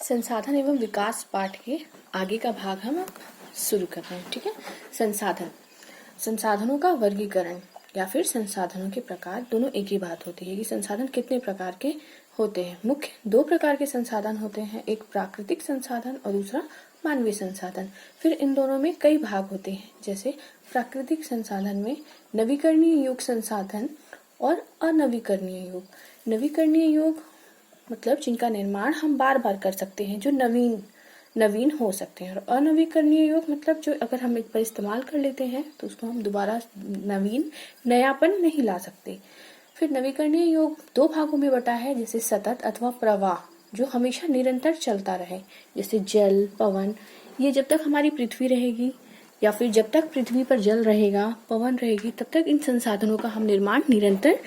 संसाधन एवं विकास पाठ के आगे का भाग हम अब शुरू कर रहे हैं। ठीक है। संसाधनों का वर्गीकरण या फिर संसाधनों के प्रकार, दोनों एक ही बात होती है कि संसाधन कितने प्रकार के होते हैं। मुख्य दो प्रकार के संसाधन होते हैं, एक प्राकृतिक संसाधन और दूसरा मानवीय संसाधन। फिर इन दोनों में कई भाग होते हैं, जैसे प्राकृतिक संसाधन में नवीकरणीय योग संसाधन और अनवीकरणीय योग। नवीकरणीय योग मतलब जिनका निर्माण हम बार बार कर सकते हैं, जो नवीन हो सकते हैं। और अनवीकरणीय योग मतलब जो अगर हम एक बार इस्तेमाल कर लेते हैं तो उसको हम दोबारा नयापन नहीं ला सकते। फिर नवीकरणीय योग दो भागों में बटा है, जैसे सतत अथवा प्रवाह, जो हमेशा निरंतर चलता रहे, जैसे जल, पवन। ये जब तक हमारी पृथ्वी रहेगी या फिर जब तक पृथ्वी पर जल रहेगा, पवन रहेगी, तब तक इन संसाधनों का हम निर्माण निरंतर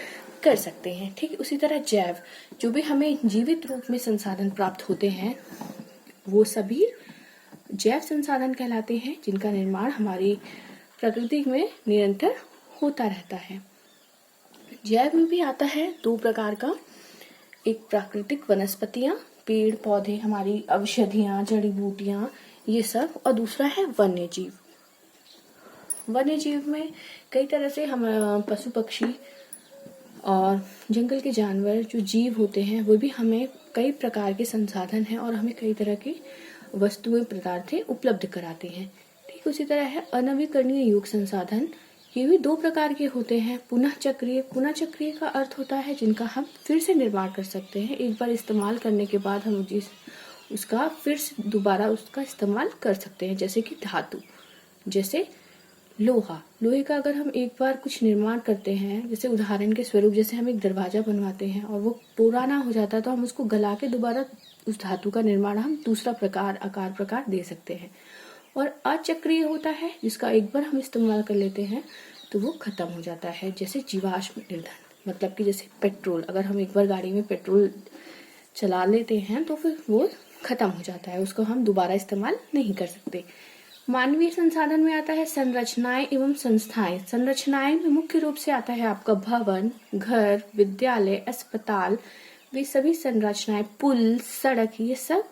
कर सकते हैं। ठीक उसी तरह जैव, जो भी हमें जीवित रूप में संसाधन प्राप्त होते हैं, वो सभी जैव संसाधन कहलाते हैं, जिनका निर्माण हमारी प्रकृति में निरंतर होता रहता है। जैव में भी आता है दो प्रकार का, एक प्राकृतिक वनस्पतियां, पेड़ पौधे, हमारी औषधियां, जड़ी बूटियां, ये सब, और दूसरा है वन्य जीव। वन्य जीव में कई तरह से हम पशु पक्षी और जंगल के जानवर जो जीव होते हैं, वो भी हमें कई प्रकार के संसाधन हैं और हमें कई तरह की वस्तुएं, पदार्थें उपलब्ध कराते हैं। ठीक उसी तरह है अनवीकरणीय योग संसाधन। ये भी दो प्रकार के होते हैं, पुनः चक्रीय। पुनः चक्रीय का अर्थ होता है जिनका हम फिर से निर्माण कर सकते हैं, एक बार इस्तेमाल करने के बाद हम उसका फिर से दोबारा उसका इस्तेमाल कर सकते हैं, जैसे कि धातु, जैसे लोहे का अगर हम एक बार कुछ निर्माण करते हैं, जैसे उदाहरण के स्वरूप जैसे हम एक दरवाजा बनवाते हैं और वो पुराना हो जाता है, तो हम उसको गला के दोबारा उस धातु का निर्माण हम दूसरा आकार प्रकार दे सकते हैं। और अचक्रीय होता है जिसका एक बार हम इस्तेमाल कर लेते हैं तो वो खत्म हो जाता है, जैसे जीवाश्म ईंधन, मतलब कि जैसे पेट्रोल, अगर हम एक बार गाड़ी में पेट्रोल चला लेते हैं तो फिर वो खत्म हो जाता है, उसको हम दोबारा इस्तेमाल नहीं कर सकते। मानवीय संसाधन में आता है संरचनाएं एवं संस्थाएं। संरचनाएं में मुख्य रूप से आता है आपका भवन, घर, विद्यालय, अस्पताल, वे सभी संरचनाएं, पुल, सड़क, ये सब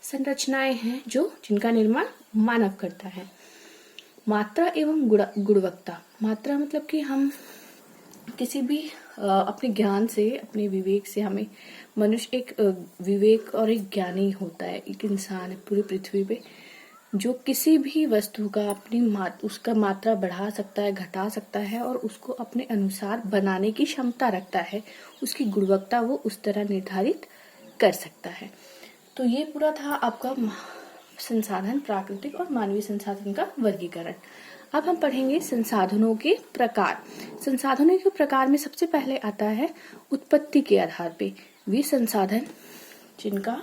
संरचनाएं हैं जो जिनका निर्माण मानव करता है। मात्रा एवं गुणवत्ता। मात्रा मतलब कि हम किसी भी अपने ज्ञान से, अपने विवेक से, हमें मनुष्य एक विवेक और एक ज्ञानी होता है, एक इंसान है पूरी पृथ्वी पे, जो किसी भी वस्तु का उसका मात्रा बढ़ा सकता है, घटा सकता है और उसको अपने अनुसार बनाने की क्षमता रखता है। उसकी गुणवत्ता वो उस तरह निर्धारित कर सकता है। तो ये पूरा था आपका संसाधन, प्राकृतिक और मानवीय संसाधन का वर्गीकरण। अब हम पढ़ेंगे संसाधनों के प्रकार। संसाधनों के प्रकार में सबसे पहले आता है उत्पत्ति के आधार पे। वे संसाधन जिनका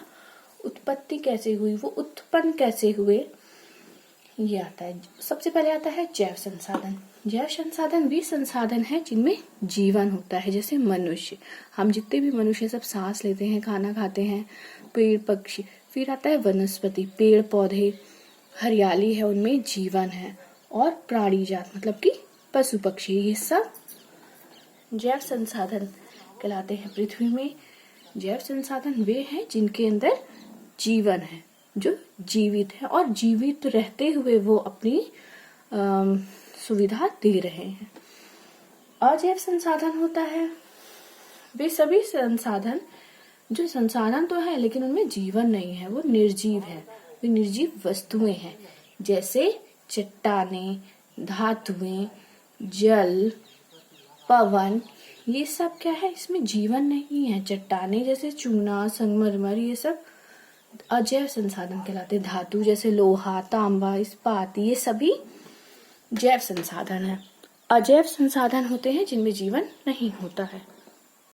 उत्पत्ति कैसे हुई, वो उत्पन्न कैसे हुए, ये आता है। सबसे पहले आता है जैव संसाधन। जैव संसाधन वे संसाधन है जिनमें जीवन होता है, जैसे मनुष्य, हम जितने भी मनुष्य सब सांस लेते हैं, खाना खाते हैं, पेड़ पक्षी। फिर आता है वनस्पति, पेड़ पौधे, हरियाली है, उनमें जीवन है। और प्राणी जात मतलब कि पशु पक्षी, ये सब जैव संसाधन कहलाते हैं। पृथ्वी में जैव संसाधन वे हैं जिनके अंदर जीवन है, जो जीवित है और जीवित रहते हुए वो अपनी सुविधा दे रहे हैं। अजैव संसाधन होता है वे सभी संसाधन जो संसाधन तो है लेकिन उनमें जीवन नहीं है, वो निर्जीव है, वे निर्जीव वस्तुएं हैं, जैसे चट्टानें, धातुएं, जल, पवन, ये सब क्या है, इसमें जीवन नहीं है। चट्टानें जैसे चूना, संगमरमर, ये सब अजैव संसाधन कहलाते हैं। धातु जैसे लोहा, तांबा, इस्पात, ये सभी जैव संसाधन है। अजैव संसाधन होते हैं जिनमें जीवन नहीं होता है।